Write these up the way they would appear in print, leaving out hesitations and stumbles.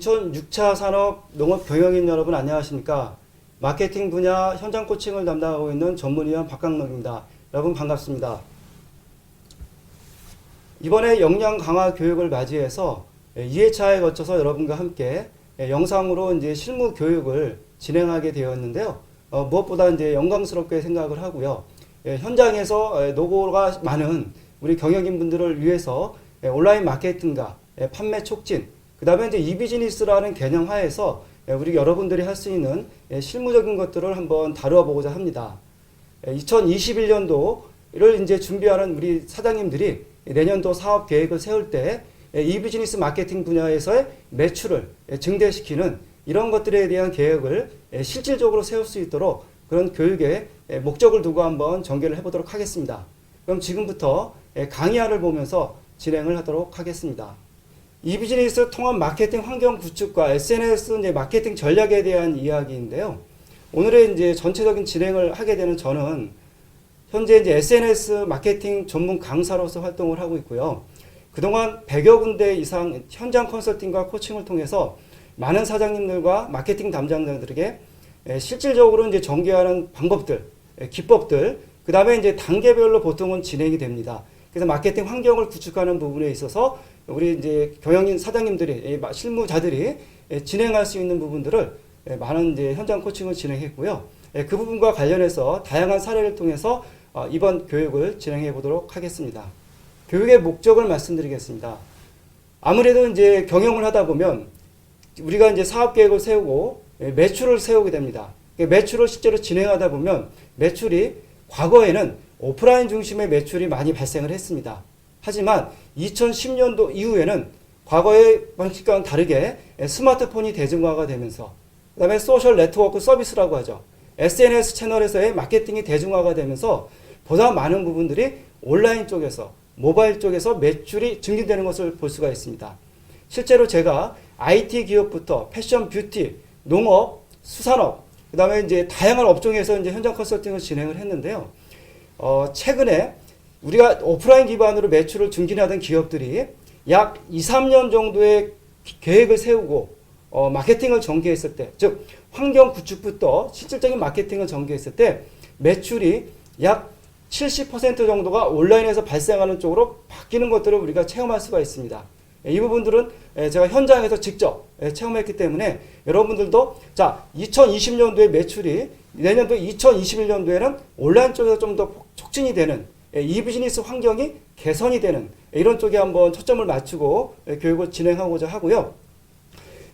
인천 6차 산업 농업 경영인 여러분 안녕하십니까? 마케팅 분야 현장 코칭을 담당하고 있는 전문위원 박강록입니다. 여러분 반갑습니다. 이번에 역량 강화 교육을 맞이해서 2회차에 거쳐서 여러분과 함께 영상으로 이제 실무 교육을 진행하게 되었는데요. 무엇보다 이제 영광스럽게 생각을 하고요. 현장에서 노고가 많은 우리 경영인 분들을 위해서 온라인 마케팅과 판매 촉진, 그 다음에 이제 이비즈니스라는 개념 하에서 우리 여러분들이 할 수 있는 실무적인 것들을 한번 다루어 보고자 합니다. 2021년도를 이제 준비하는 우리 사장님들이 내년도 사업 계획을 세울 때 이비즈니스 마케팅 분야에서의 매출을 증대시키는 이런 것들에 대한 계획을 실질적으로 세울 수 있도록 그런 교육의 목적을 두고 한번 전개를 해보도록 하겠습니다. 그럼 지금부터 강의안을 보면서 진행을 하도록 하겠습니다. 이비즈니스 통합 마케팅 환경 구축과 SNS 이제 마케팅 전략에 대한 이야기인데요. 오늘의 이제 전체적인 진행을 하게 되는 저는 현재 이제 SNS 마케팅 전문 강사로서 활동을 하고 있고요. 그동안 100여 군데 이상 현장 컨설팅과 코칭을 통해서 많은 사장님들과 마케팅 담당자들에게 실질적으로 이제 전개하는 방법들, 기법들, 그 다음에 이제 단계별로 보통은 진행이 됩니다. 그래서 마케팅 환경을 구축하는 부분에 있어서 우리 이제 경영인 사장님들이, 실무자들이 진행할 수 있는 부분들을 많은 이제 현장 코칭을 진행했고요. 그 부분과 관련해서 다양한 사례를 통해서 이번 교육을 진행해 보도록 하겠습니다. 교육의 목적을 말씀드리겠습니다. 아무래도 이제 경영을 하다 보면 우리가 이제 사업 계획을 세우고 매출을 세우게 됩니다. 매출을 실제로 진행하다 보면 매출이 과거에는 오프라인 중심의 매출이 많이 발생을 했습니다. 하지만 2010년도 이후에는 과거의 방식과는 다르게 스마트폰이 대중화가 되면서 그 다음에 소셜 네트워크 서비스라고 하죠. SNS 채널에서의 마케팅이 대중화가 되면서 보다 많은 부분들이 온라인 쪽에서 모바일 쪽에서 매출이 증진되는 것을 볼 수가 있습니다. 실제로 제가 IT 기업부터 패션, 뷰티, 농업, 수산업, 그 다음에 이제 다양한 업종에서 이제 현장 컨설팅을 진행을 했는데요. 최근에 우리가 오프라인 기반으로 매출을 증진하던 기업들이 약 2, 3년 정도의 계획을 세우고 마케팅을 전개했을 때, 즉 환경 구축부터 실질적인 마케팅을 전개했을 때 매출이 약 70% 정도가 온라인에서 발생하는 쪽으로 바뀌는 것들을 우리가 체험할 수가 있습니다. 이 부분들은 제가 현장에서 직접 체험했기 때문에 여러분들도 자 2020년도에 매출이 내년도 2021년도에는 온라인 쪽에서 좀 더 촉진이 되는 이 비즈니스 환경이 개선이 되는 이런 쪽에 한번 초점을 맞추고 교육을 진행하고자 하고요.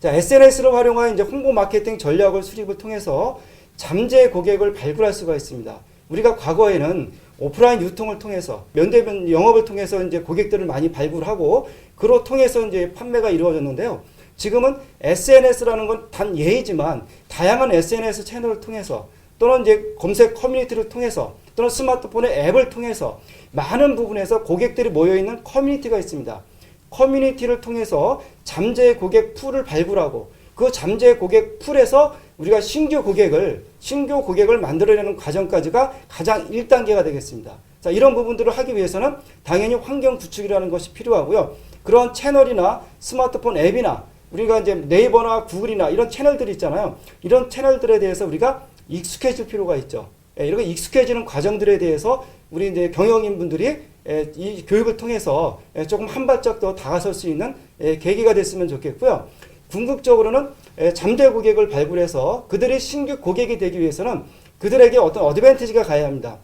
자, SNS를 활용한 이제 홍보 마케팅 전략을 수립을 통해서 잠재 고객을 발굴할 수가 있습니다. 우리가 과거에는 오프라인 유통을 통해서 면대면 영업을 통해서 이제 고객들을 많이 발굴하고 그로 통해서 이제 판매가 이루어졌는데요. 지금은 SNS라는 건 단 예이지만 다양한 SNS 채널을 통해서 또는 이제 검색 커뮤니티를 통해서 또는 스마트폰의 앱을 통해서 많은 부분에서 고객들이 모여있는 커뮤니티가 있습니다. 커뮤니티를 통해서 잠재 고객 풀을 발굴하고 그 잠재 고객 풀에서 우리가 신규 고객을 만들어내는 과정까지가 가장 1단계가 되겠습니다. 자, 이런 부분들을 하기 위해서는 당연히 환경 구축이라는 것이 필요하고요. 그런 채널이나 스마트폰 앱이나 우리가 이제 네이버나 구글이나 이런 채널들이 있잖아요. 이런 채널들에 대해서 우리가 익숙해질 필요가 있죠. 이렇게 익숙해지는 과정들에 대해서 우리 이제 경영인 분들이 이 교육을 통해서 조금 한 발짝 더 다가설 수 있는 계기가 됐으면 좋겠고요. 궁극적으로는 잠재 고객을 발굴해서 그들이 신규 고객이 되기 위해서는 그들에게 어떤 어드밴티지가 가야 합니다.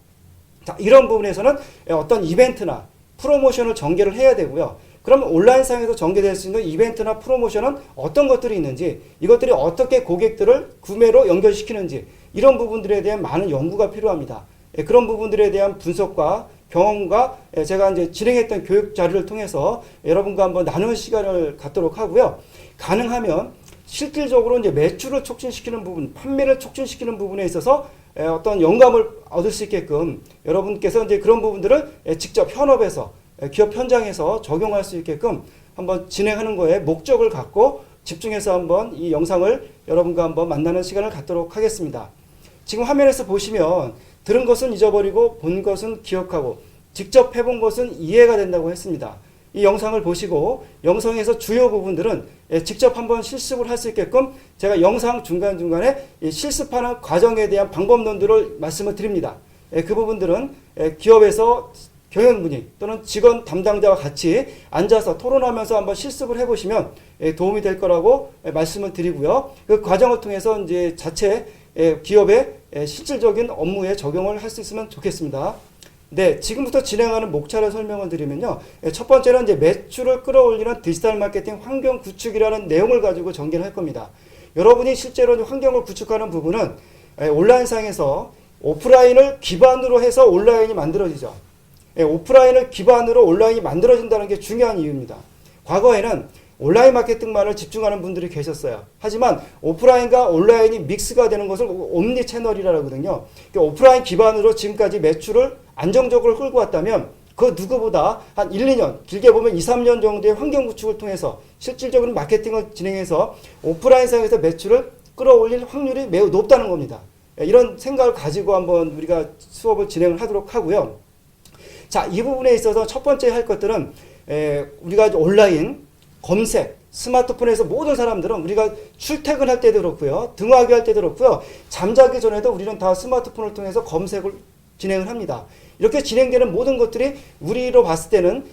자, 이런 부분에서는 어떤 이벤트나 프로모션을 전개를 해야 되고요. 그럼 온라인상에서 전개될 수 있는 이벤트나 프로모션은 어떤 것들이 있는지, 이것들이 어떻게 고객들을 구매로 연결시키는지 이런 부분들에 대한 많은 연구가 필요합니다. 그런 부분들에 대한 분석과 경험과 제가 이제 진행했던 교육 자료를 통해서 여러분과 한번 나누는 시간을 갖도록 하고요. 가능하면 실질적으로 이제 매출을 촉진시키는 부분, 판매를 촉진시키는 부분에 있어서 어떤 영감을 얻을 수 있게끔 여러분께서 이제 그런 부분들을 직접 현업에서 기업 현장에서 적용할 수 있게끔 한번 진행하는 거에 목적을 갖고 집중해서 한번 이 영상을 여러분과 한번 만나는 시간을 갖도록 하겠습니다. 지금 화면에서 보시면 들은 것은 잊어버리고 본 것은 기억하고 직접 해본 것은 이해가 된다고 했습니다. 이 영상을 보시고 영상에서 주요 부분들은 직접 한번 실습을 할 수 있게끔 제가 영상 중간중간에 실습하는 과정에 대한 방법론들을 말씀을 드립니다. 그 부분들은 기업에서 경영분이 또는 직원 담당자와 같이 앉아서 토론하면서 한번 실습을 해보시면 도움이 될 거라고 말씀을 드리고요. 그 과정을 통해서 이제 자체 기업의 실질적인 업무에 적용을 할 수 있으면 좋겠습니다. 네, 지금부터 진행하는 목차를 설명을 드리면요. 첫 번째는 이제 매출을 끌어올리는 디지털 마케팅 환경 구축이라는 내용을 가지고 전개를 할 겁니다. 여러분이 실제로 환경을 구축하는 부분은 온라인상에서 오프라인을 기반으로 해서 온라인이 만들어지죠. 오프라인을 기반으로 온라인이 만들어진다는 게 중요한 이유입니다. 과거에는 온라인 마케팅만을 집중하는 분들이 계셨어요. 하지만 오프라인과 온라인이 믹스가 되는 것을 옴니 채널이라고 하거든요. 오프라인 기반으로 지금까지 매출을 안정적으로 끌고 왔다면 그 누구보다 한 1, 2년, 길게 보면 2, 3년 정도의 환경 구축을 통해서 실질적인 마케팅을 진행해서 오프라인상에서 매출을 끌어올릴 확률이 매우 높다는 겁니다. 이런 생각을 가지고 한번 우리가 수업을 진행을 하도록 하고요. 자, 이 부분에 있어서 첫 번째 할 것들은 우리가 온라인 검색, 스마트폰에서 모든 사람들은 우리가 출퇴근할 때도 그렇고요. 등하교 할 때도 그렇고요. 잠자기 전에도 우리는 다 스마트폰을 통해서 검색을 진행을 합니다. 이렇게 진행되는 모든 것들이 우리로 봤을 때는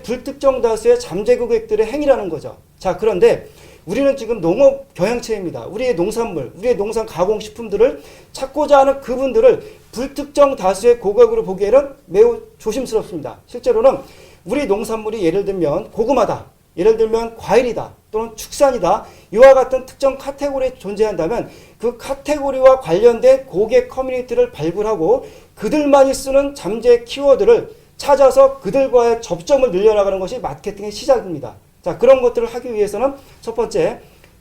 불특정 다수의 잠재 고객들의 행위라는 거죠. 자, 그런데 우리는 지금 농업 경영체입니다. 우리의 농산물, 우리의 농산 가공식품들을 찾고자 하는 그분들을 불특정 다수의 고객으로 보기에는 매우 조심스럽습니다. 실제로는 우리 농산물이 예를 들면 고구마다, 예를 들면 과일이다, 또는 축산이다, 이와 같은 특정 카테고리에 존재한다면 그 카테고리와 관련된 고객 커뮤니티를 발굴하고 그들만이 쓰는 잠재 키워드를 찾아서 그들과의 접점을 늘려나가는 것이 마케팅의 시작입니다. 자, 그런 것들을 하기 위해서는 첫 번째,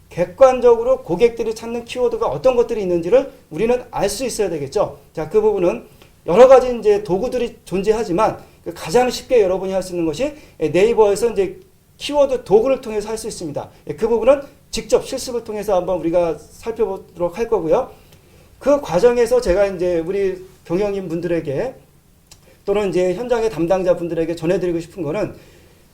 객관적으로 고객들이 찾는 키워드가 어떤 것들이 있는지를 우리는 알 수 있어야 되겠죠. 자, 그 부분은 여러 가지 이제 도구들이 존재하지만 가장 쉽게 여러분이 할 수 있는 것이 네이버에서 이제 키워드 도구를 통해서 할 수 있습니다. 그 부분은 직접 실습을 통해서 한번 우리가 살펴보도록 할 거고요. 그 과정에서 제가 이제 우리 경영인 분들에게 또는 이제 현장의 담당자 분들에게 전해드리고 싶은 거는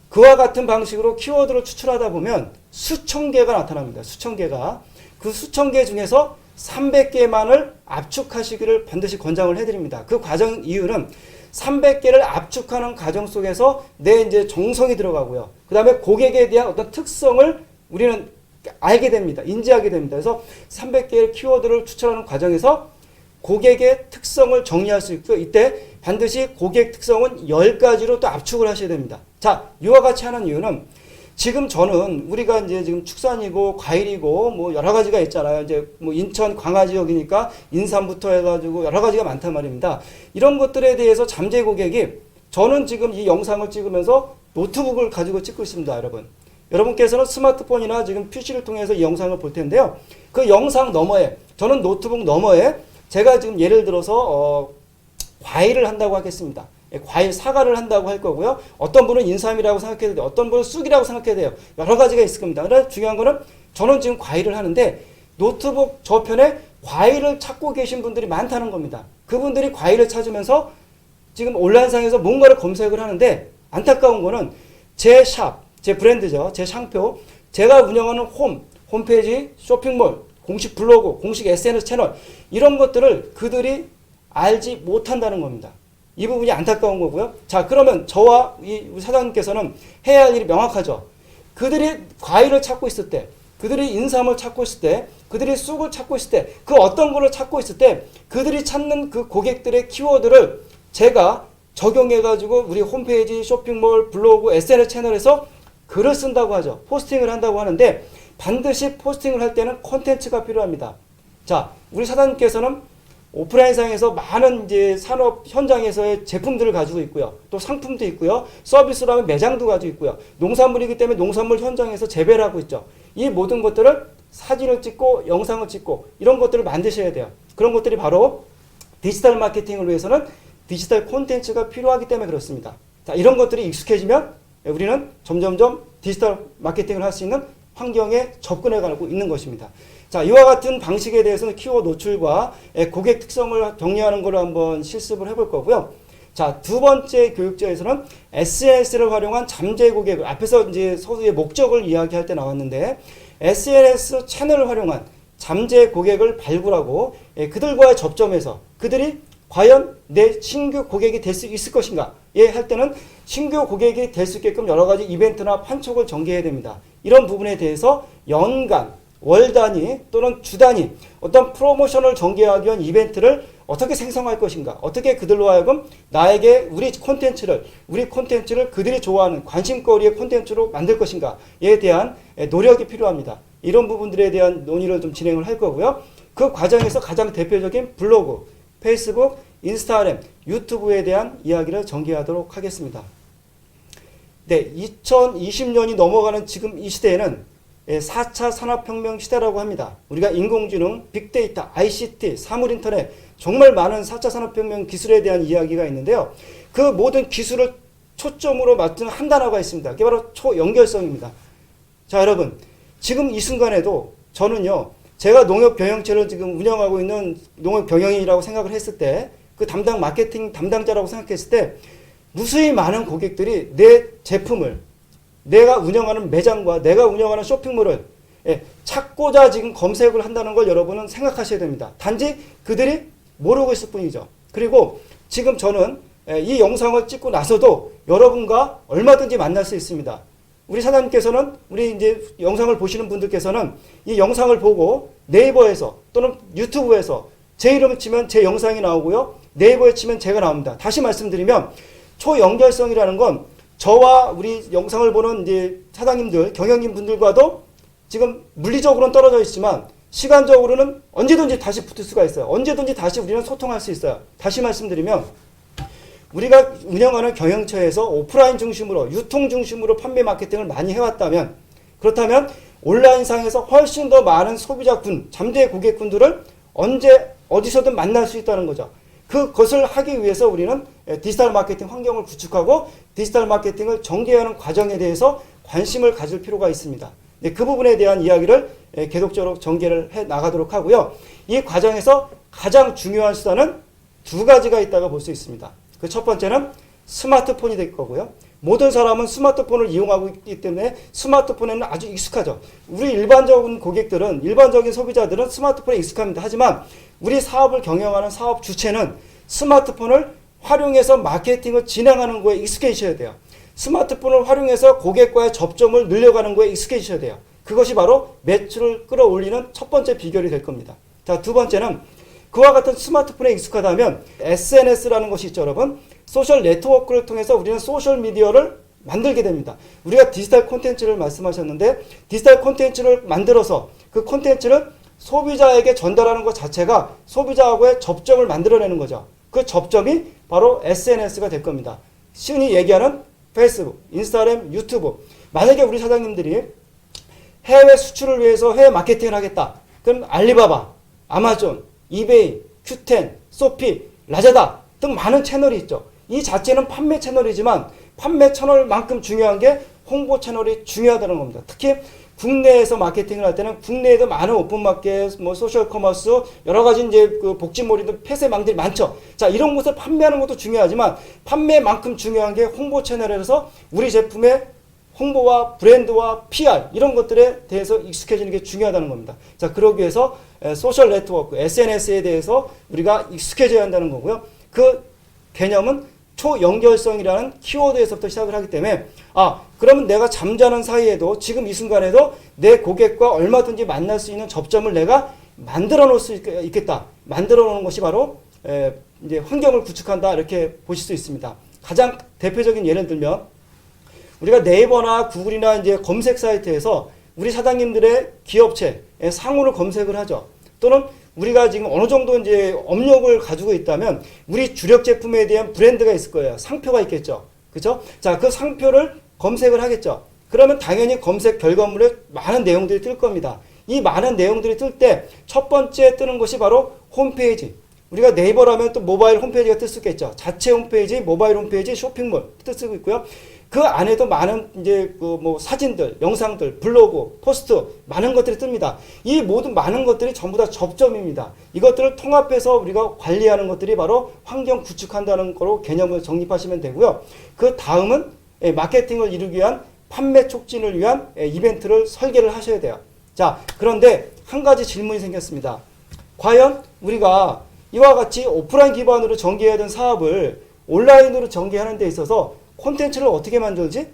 그와 같은 방식으로 키워드를 추출하다 보면 수천 개가 나타납니다. 수천 개가. 그 수천 개 중에서 300개만을 압축하시기를 반드시 권장을 해드립니다. 그 과정 이유는 300개를 압축하는 과정 속에서 내 이제 정성이 들어가고요. 그 다음에 고객에 대한 어떤 특성을 우리는 알게 됩니다. 인지하게 됩니다. 그래서 300개의 키워드를 추출하는 과정에서 고객의 특성을 정리할 수 있고요. 이때 반드시 고객 특성은 10가지로 또 압축을 하셔야 됩니다. 자, 이와 같이 하는 이유는 지금 저는 우리가 이제 지금 축산이고 과일이고 뭐 여러 가지가 있잖아요. 이제 뭐 인천 광화 지역이니까 인삼부터 해가지고 여러 가지가 많단 말입니다. 이런 것들에 대해서 잠재 고객이 저는 지금 이 영상을 찍으면서 노트북을 가지고 찍고 있습니다, 여러분. 여러분께서는 스마트폰이나 지금 PC를 통해서 이 영상을 볼 텐데요. 그 영상 너머에 저는 노트북 너머에 제가 지금 예를 들어서 과일을 한다고 하겠습니다. 과일 사과를 한다고 할 거고요. 어떤 분은 인삼이라고 생각해도 돼요. 어떤 분은 쑥이라고 생각해도 돼요. 여러 가지가 있을 겁니다. 그러나 중요한 거는 저는 지금 과일을 하는데 노트북 저편에 과일을 찾고 계신 분들이 많다는 겁니다. 그분들이 과일을 찾으면서 지금 온라인상에서 뭔가를 검색을 하는데 안타까운 거는 제 샵, 제 브랜드죠. 제 상표, 제가 운영하는 홈페이지, 쇼핑몰, 공식 블로그, 공식 SNS 채널 이런 것들을 그들이 알지 못한다는 겁니다. 이 부분이 안타까운 거고요. 자, 그러면 저와 우리 사장님께서는 해야 할 일이 명확하죠. 그들이 과일을 찾고 있을 때, 그들이 인삼을 찾고 있을 때, 그들이 쑥을 찾고 있을 때, 그 어떤 거를 찾고 있을 때 그들이 찾는 그 고객들의 키워드를 제가 적용해가지고 우리 홈페이지, 쇼핑몰, 블로그, SNS 채널에서 글을 쓴다고 하죠. 포스팅을 한다고 하는데 반드시 포스팅을 할 때는 콘텐츠가 필요합니다. 자, 우리 사장님께서는 오프라인상에서 많은 이제 산업 현장에서의 제품들을 가지고 있고요. 또 상품도 있고요. 서비스로 하면 매장도 가지고 있고요. 농산물이기 때문에 농산물 현장에서 재배를 하고 있죠. 이 모든 것들을 사진을 찍고 영상을 찍고 이런 것들을 만드셔야 돼요. 그런 것들이 바로 디지털 마케팅을 위해서는 디지털 콘텐츠가 필요하기 때문에 그렇습니다. 자, 이런 것들이 익숙해지면 우리는 점점점 디지털 마케팅을 할 수 있는 환경에 접근해 가고 있는 것입니다. 자, 이와 같은 방식에 대해서는 키워드 노출과 고객 특성을 정리하는 걸 한번 실습을 해볼 거고요. 자, 두 번째 교육자에서는 SNS를 활용한 잠재 고객을, 앞에서 이제 소수의 목적을 이야기할 때 나왔는데, SNS 채널을 활용한 잠재 고객을 발굴하고 그들과의 접점에서 그들이 과연 내 신규 고객이 될 수 있을 것인가? 예, 할 때는 신규 고객이 될 수 있게끔 여러 가지 이벤트나 판촉을 전개해야 됩니다. 이런 부분에 대해서 연간, 월 단위 또는 주 단위 어떤 프로모션을 전개하기 위한 이벤트를 어떻게 생성할 것인가? 어떻게 그들로 하여금 나에게 우리 콘텐츠를 그들이 좋아하는 관심거리의 콘텐츠로 만들 것인가에 대한 노력이 필요합니다. 이런 부분들에 대한 논의를 좀 진행을 할 거고요. 그 과정에서 가장 대표적인 블로그, 페이스북, 인스타그램, 유튜브에 대한 이야기를 전개하도록 하겠습니다. 네, 2020년이 넘어가는 지금 이 시대에는 4차 산업혁명 시대라고 합니다. 우리가 인공지능, 빅데이터, ICT, 사물인터넷 정말 많은 4차 산업혁명 기술에 대한 이야기가 있는데요. 그 모든 기술을 초점으로 맞춘 한 단어가 있습니다. 그게 바로 초연결성입니다. 자, 여러분, 지금 이 순간에도 저는요, 제가 농협 경영체를 지금 운영하고 있는 농협 경영인이라고 생각을 했을 때, 그 담당 마케팅 담당자라고 생각했을 때, 무수히 많은 고객들이 내 제품을 내가 운영하는 매장과 내가 운영하는 쇼핑몰을 찾고자 지금 검색을 한다는 걸 여러분은 생각하셔야 됩니다. 단지 그들이 모르고 있을 뿐이죠. 그리고 지금 저는 이 영상을 찍고 나서도 여러분과 얼마든지 만날 수 있습니다. 우리 사장님께서는, 우리 이제 영상을 보시는 분들께서는 이 영상을 보고 네이버에서 또는 유튜브에서 제 이름을 치면 제 영상이 나오고요. 네이버에 치면 제가 나옵니다. 다시 말씀드리면 초연결성이라는 건 저와 우리 영상을 보는 이제 사장님들, 경영진 분들과도 지금 물리적으로는 떨어져 있지만 시간적으로는 언제든지 다시 붙을 수가 있어요. 언제든지 다시 우리는 소통할 수 있어요. 다시 말씀드리면 우리가 운영하는 경영처에서 오프라인 중심으로, 유통 중심으로 판매 마케팅을 많이 해왔다면, 그렇다면 온라인상에서 훨씬 더 많은 소비자군, 잠재 고객군들을 언제 어디서든 만날 수 있다는 거죠. 그것을 하기 위해서 우리는 디지털 마케팅 환경을 구축하고 디지털 마케팅을 전개하는 과정에 대해서 관심을 가질 필요가 있습니다. 그 부분에 대한 이야기를 계속적으로 전개를 해 나가도록 하고요. 이 과정에서 가장 중요한 수단은 두 가지가 있다고 볼 수 있습니다. 그 첫 번째는 스마트폰이 될 거고요. 모든 사람은 스마트폰을 이용하고 있기 때문에 스마트폰에는 아주 익숙하죠. 우리 일반적인 고객들은, 일반적인 소비자들은 스마트폰에 익숙합니다. 하지만 우리 사업을 경영하는 사업 주체는 스마트폰을 활용해서 마케팅을 진행하는 거에 익숙해지셔야 돼요. 스마트폰을 활용해서 고객과의 접점을 늘려가는 거에 익숙해지셔야 돼요. 그것이 바로 매출을 끌어올리는 첫 번째 비결이 될 겁니다. 자, 두 번째는 그와 같은 스마트폰에 익숙하다면 SNS라는 것이 있죠, 여러분. 소셜 네트워크를 통해서 우리는 소셜 미디어를 만들게 됩니다. 우리가 디지털 콘텐츠를 말씀하셨는데, 디지털 콘텐츠를 만들어서 그 콘텐츠를 소비자에게 전달하는 것 자체가 소비자하고의 접점을 만들어내는 거죠. 그 접점이 바로 SNS가 될 겁니다. 흔히 얘기하는 페이스북, 인스타그램, 유튜브. 만약에 우리 사장님들이 해외 수출을 위해서 해외 마케팅을 하겠다. 그럼 알리바바, 아마존, 이베이, q10, 소피, 라자다 등 많은 채널이 있죠. 이 자체는 판매 채널이지만 판매 채널만큼 중요한 게 홍보 채널이 중요하다는 겁니다. 특히 국내에서 마케팅을 할 때는 국내에도 많은 오픈마켓, 소셜 커머스, 여러 가지 이제 그 복지몰이든 폐쇄망들이 많죠. 자, 이런 곳을 판매하는 것도 중요하지만 판매만큼 중요한 게 홍보 채널에서 우리 제품의 홍보와 브랜드와 PR 이런 것들에 대해서 익숙해지는 게 중요하다는 겁니다. 자, 그러기 위해서 소셜 네트워크, SNS에 대해서 우리가 익숙해져야 한다는 거고요. 그 개념은 초연결성이라는 키워드에서부터 시작을 하기 때문에 그러면 내가 잠자는 사이에도 지금 이 순간에도 내 고객과 얼마든지 만날 수 있는 접점을 내가 만들어 놓을 수 있겠다. 만들어 놓는 것이 바로 이제 환경을 구축한다 이렇게 보실 수 있습니다. 가장 대표적인 예를 들면 우리가 네이버나 구글이나 이제 검색 사이트에서 우리 사장님들의 기업체 상호를 검색을 하죠. 또는 우리가 지금 어느 정도 이제 업력을 가지고 있다면 우리 주력 제품에 대한 브랜드가 있을 거예요. 상표가 있겠죠. 그죠? 자, 그 상표를 검색을 하겠죠. 그러면 당연히 검색 결과물에 많은 내용들이 뜰 겁니다. 이 많은 내용들이 뜰 때 첫 번째 뜨는 것이 바로 홈페이지. 우리가 네이버라면 또 모바일 홈페이지가 뜰 수 있겠죠. 자체 홈페이지, 모바일 홈페이지, 쇼핑몰 뜰 수 있고요. 그 안에도 많은 이제 그 뭐 사진들, 영상들, 블로그, 포스트 많은 것들이 뜹니다. 이 모든 많은 것들이 전부 다 접점입니다. 이것들을 통합해서 우리가 관리하는 것들이 바로 환경 구축한다는 거로 개념을 정립하시면 되고요. 그 다음은 마케팅을 이루기 위한 판매 촉진을 위한 이벤트를 설계를 하셔야 돼요. 자, 그런데 한 가지 질문이 생겼습니다. 과연 우리가 이와 같이 오프라인 기반으로 전개해야 되는 사업을 온라인으로 전개하는 데 있어서 콘텐츠를 어떻게 만들지?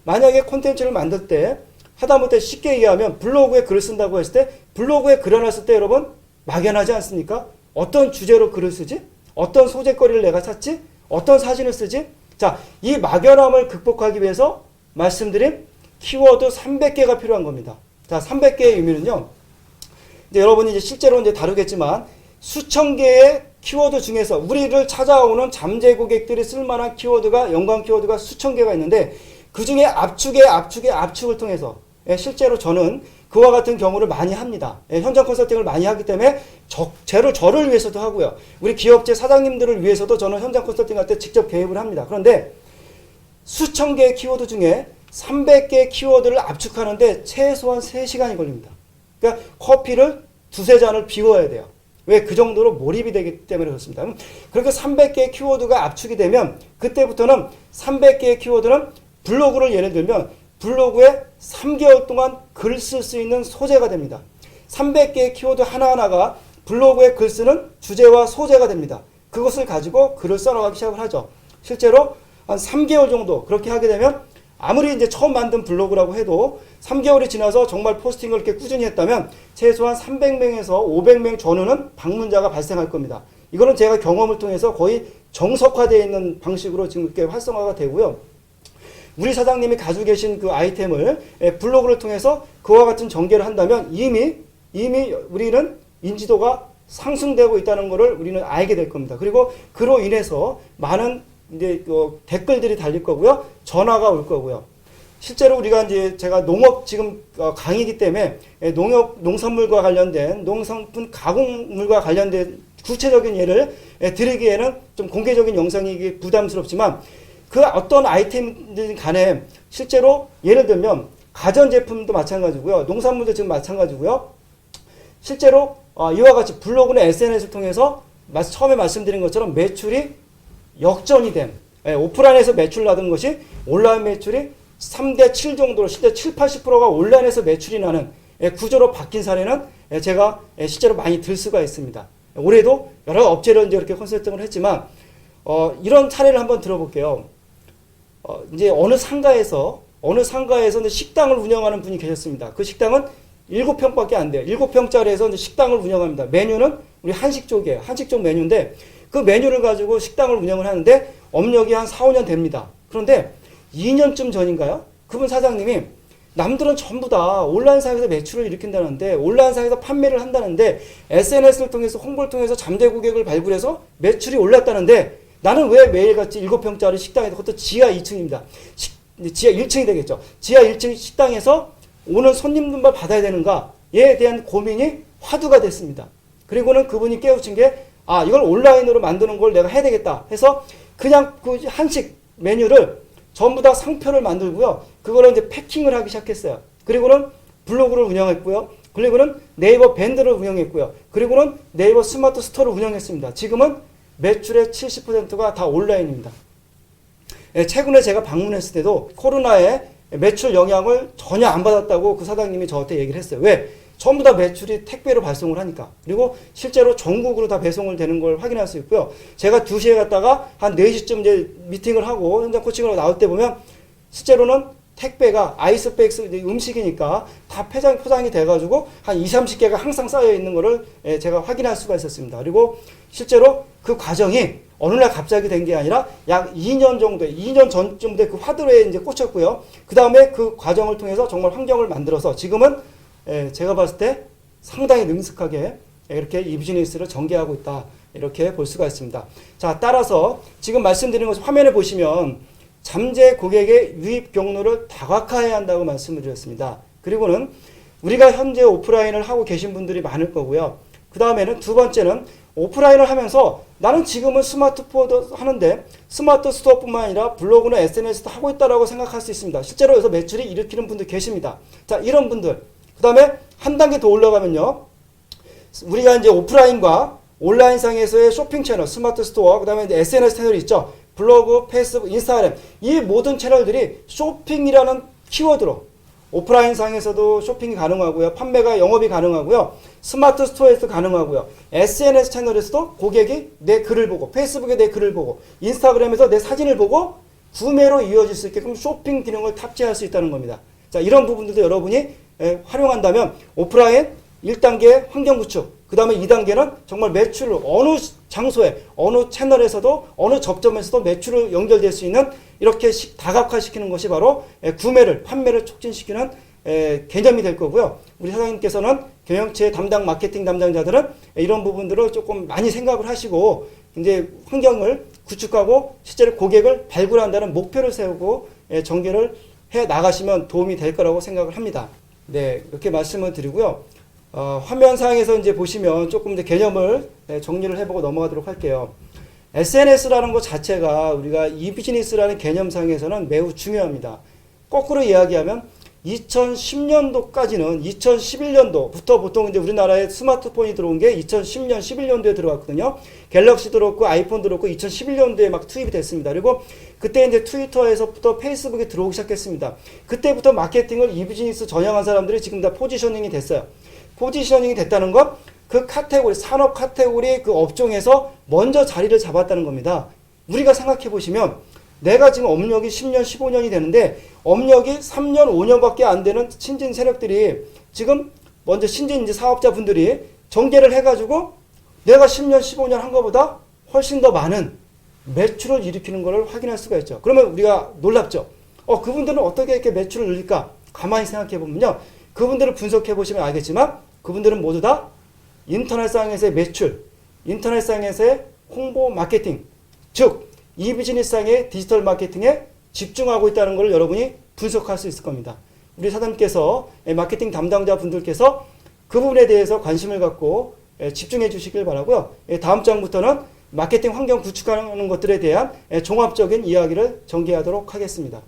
만약에 콘텐츠를 만들 때 하다못해 쉽게 얘기하면 블로그에 글을 쓴다고 했을 때 블로그에 글을 놨을 때 여러분 막연하지 않습니까? 어떤 주제로 글을 쓰지? 어떤 소재거리를 내가 찾지? 어떤 사진을 쓰지? 자, 이 막연함을 극복하기 위해서 말씀드린 키워드 300개가 필요한 겁니다. 자, 300개의 의미는요. 이제 여러분이 이제 실제로 이제 다루겠지만 수천 개의 키워드 중에서 우리를 찾아오는 잠재 고객들이 쓸만한 키워드가 연관 키워드가 수천 개가 있는데 그 중에 압축을 통해서 실제로 저는 그와 같은 경우를 많이 합니다. 현장 컨설팅을 많이 하기 때문에 저를 위해서도 하고요. 우리 기업체 사장님들을 위해서도 저는 현장 컨설팅 할 때 직접 개입을 합니다. 그런데 수천 개의 키워드 중에 300개의 키워드를 압축하는데 최소한 3시간이 걸립니다. 그러니까 커피를 두세 잔을 비워야 돼요. 왜? 그 정도로 몰입이 되기 때문에 그렇습니다. 그렇게 300개의 키워드가 압축이 되면 그때부터는 300개의 키워드는 블로그를 예를 들면 블로그에 3개월 동안 글 쓸 수 있는 소재가 됩니다. 300개의 키워드 하나하나가 블로그에 글 쓰는 주제와 소재가 됩니다. 그것을 가지고 글을 써나가기 시작을 하죠. 실제로 한 3개월 정도 그렇게 하게 되면 아무리 이제 처음 만든 블로그라고 해도 3개월이 지나서 정말 포스팅을 이렇게 꾸준히 했다면 최소한 300명에서 500명 전후는 방문자가 발생할 겁니다. 이거는 제가 경험을 통해서 거의 정석화되어 있는 방식으로 지금 이렇게 활성화가 되고요. 우리 사장님이 가지고 계신 그 아이템을 블로그를 통해서 그와 같은 전개를 한다면 이미 우리는 인지도가 상승되고 있다는 것을 우리는 알게 될 겁니다. 그리고 그로 인해서 많은 이제 댓글들이 달릴 거고요. 전화가 올 거고요. 실제로 우리가 이제 제가 농업 지금 강의이기 때문에 농산물과 관련된 농산품 가공물과 관련된 구체적인 예를 드리기에는 좀 공개적인 영상이기 부담스럽지만 그 어떤 아이템들 간에 실제로 예를 들면 가전제품도 마찬가지고요. 농산물도 지금 마찬가지고요. 실제로 이와 같이 블로그나 SNS를 통해서 처음에 말씀드린 것처럼 매출이 역전이 된 오프라인에서 매출 나던 것이 온라인 매출이 3대 7 정도로 실제 7, 80%가 온라인에서 매출이 나는 구조로 바뀐 사례는 제가 실제로 많이 들 수가 있습니다. 올해도 여러 업체를 이제 이렇게 컨설팅을 했지만 이런 사례를 한번 들어볼게요. 이제 어느 상가에서 식당을 운영하는 분이 계셨습니다. 그 식당은 7평밖에 안 돼요. 7평짜리에서 이제 식당을 운영합니다. 메뉴는 우리 한식 쪽이에요. 한식 쪽 메뉴인데 그 메뉴를 가지고 식당을 운영을 하는데 업력이 한 4, 5년 됩니다. 그런데 2년쯤 전인가요? 그분 사장님이 남들은 전부 다 온라인상에서 매출을 일으킨다는데 온라인상에서 판매를 한다는데 SNS를 통해서 홍보를 통해서 잠재 고객을 발굴해서 매출이 올랐다는데 나는 왜 매일같이 7평짜리 식당에서 그것도 지하 2층입니다. 지하 1층이 되겠죠. 지하 1층 식당에서 오는 손님들만 받아야 되는가에 대한 고민이 화두가 됐습니다. 그리고는 그분이 깨우친 게 이걸 온라인으로 만드는 걸 내가 해야 되겠다 해서 그냥 그 한식 메뉴를 전부 다 상표를 만들고요. 그거를 이제 패킹을 하기 시작했어요. 그리고는 블로그를 운영했고요. 그리고는 네이버 밴드를 운영했고요. 그리고는 네이버 스마트 스토어를 운영했습니다. 지금은 매출의 70%가 다 온라인입니다. 최근에 제가 방문했을 때도 코로나에 매출 영향을 전혀 안 받았다고 그 사장님이 저한테 얘기를 했어요. 왜? 전부 다 매출이 택배로 발송을 하니까. 그리고 실제로 전국으로 다 배송을 되는 걸 확인할 수 있고요. 제가 2시에 갔다가 한 4시쯤 이제 미팅을 하고 현장 코칭을 나올 때 보면 실제로는 택배가 아이스박스 음식이니까 다 포장이 돼가지고 한 20, 30개가 항상 쌓여 있는 거를 제가 확인할 수가 있었습니다. 그리고 실제로 그 과정이 어느 날 갑자기 된 게 아니라 약 2년 정도, 2년 전쯤 돼 그 화두에 이제 꽂혔고요. 그 다음에 그 과정을 통해서 정말 환경을 만들어서 지금은 제가 봤을 때 상당히 능숙하게 이렇게 이 비즈니스를 전개하고 있다. 이렇게 볼 수가 있습니다. 자, 따라서 지금 말씀드린 것을 화면에 보시면 잠재 고객의 유입 경로를 다각화해야 한다고 말씀을 드렸습니다. 그리고는 우리가 현재 오프라인을 하고 계신 분들이 많을 거고요. 그 다음에는 두 번째는 오프라인을 하면서 나는 지금은 스마트폰도 하는데 스마트 스토어뿐만 아니라 블로그나 SNS도 하고 있다라고 생각할 수 있습니다. 실제로 여기서 매출이 일으키는 분들 계십니다. 자, 이런 분들. 그 다음에 한 단계 더 올라가면요. 우리가 이제 오프라인과 온라인상에서의 쇼핑 채널, 스마트 스토어, 그 다음에 SNS 채널이 있죠. 블로그, 페이스북, 인스타그램. 이 모든 채널들이 쇼핑이라는 키워드로 오프라인 상에서도 쇼핑이 가능하고요. 판매가 영업이 가능하고요. 스마트 스토어에서도 가능하고요. SNS 채널에서도 고객이 내 글을 보고 페이스북에 내 글을 보고 인스타그램에서 내 사진을 보고 구매로 이어질 수 있게끔 쇼핑 기능을 탑재할 수 있다는 겁니다. 자, 이런 부분들도 여러분이 활용한다면 오프라인 1단계 환경 구축, 그 다음에 2단계는 정말 매출을 어느 장소에 어느 채널에서도 어느 접점에서도 매출을 연결될 수 있는 이렇게 다각화시키는 것이 바로 구매를 판매를 촉진시키는 개념이 될 거고요. 우리 사장님께서는 경영체 담당 마케팅 담당자들은 이런 부분들을 조금 많이 생각을 하시고 이제 환경을 구축하고 실제로 고객을 발굴한다는 목표를 세우고 전개를 해 나가시면 도움이 될 거라고 생각을 합니다. 네, 이렇게 말씀을 드리고요. 화면상에서 이제 보시면 조금 이제 개념을 정리를 해보고 넘어가도록 할게요. SNS라는 것 자체가 우리가 이 비즈니스라는 개념상에서는 매우 중요합니다. 거꾸로 이야기하면 2010년도까지는 2011년도부터 보통 이제 우리나라에 스마트폰이 들어온 게 2010년, 11년도에 들어왔거든요. 갤럭시도 그렇고 아이폰도 그렇고 2011년도에 막 투입이 됐습니다. 그리고 그때 이제 트위터에서부터 페이스북에 들어오기 시작했습니다. 그때부터 마케팅을 이 비즈니스 전향한 사람들이 지금 다 포지셔닝이 됐어요. 포지셔닝이 됐다는 건 그 카테고리, 산업 카테고리 그 업종에서 먼저 자리를 잡았다는 겁니다. 우리가 생각해 보시면 내가 지금 업력이 10년, 15년이 되는데 업력이 3년, 5년밖에 안 되는 신진 세력들이 지금 먼저 신진 이제 사업자분들이 전개를 해가지고 내가 10년, 15년 한 것보다 훨씬 더 많은 매출을 일으키는 것을 확인할 수가 있죠. 그러면 우리가 놀랍죠. 그분들은 어떻게 이렇게 매출을 늘릴까? 가만히 생각해 보면요. 그분들을 분석해 보시면 알겠지만 그분들은 모두 다 인터넷상에서의 매출, 인터넷상에서의 홍보 마케팅, 즉 이 비즈니스상의 디지털 마케팅에 집중하고 있다는 걸 여러분이 분석할 수 있을 겁니다. 우리 사장님께서 마케팅 담당자 분들께서 그 부분에 대해서 관심을 갖고 집중해 주시길 바라고요. 다음 장부터는 마케팅 환경 구축하는 것들에 대한 종합적인 이야기를 전개하도록 하겠습니다.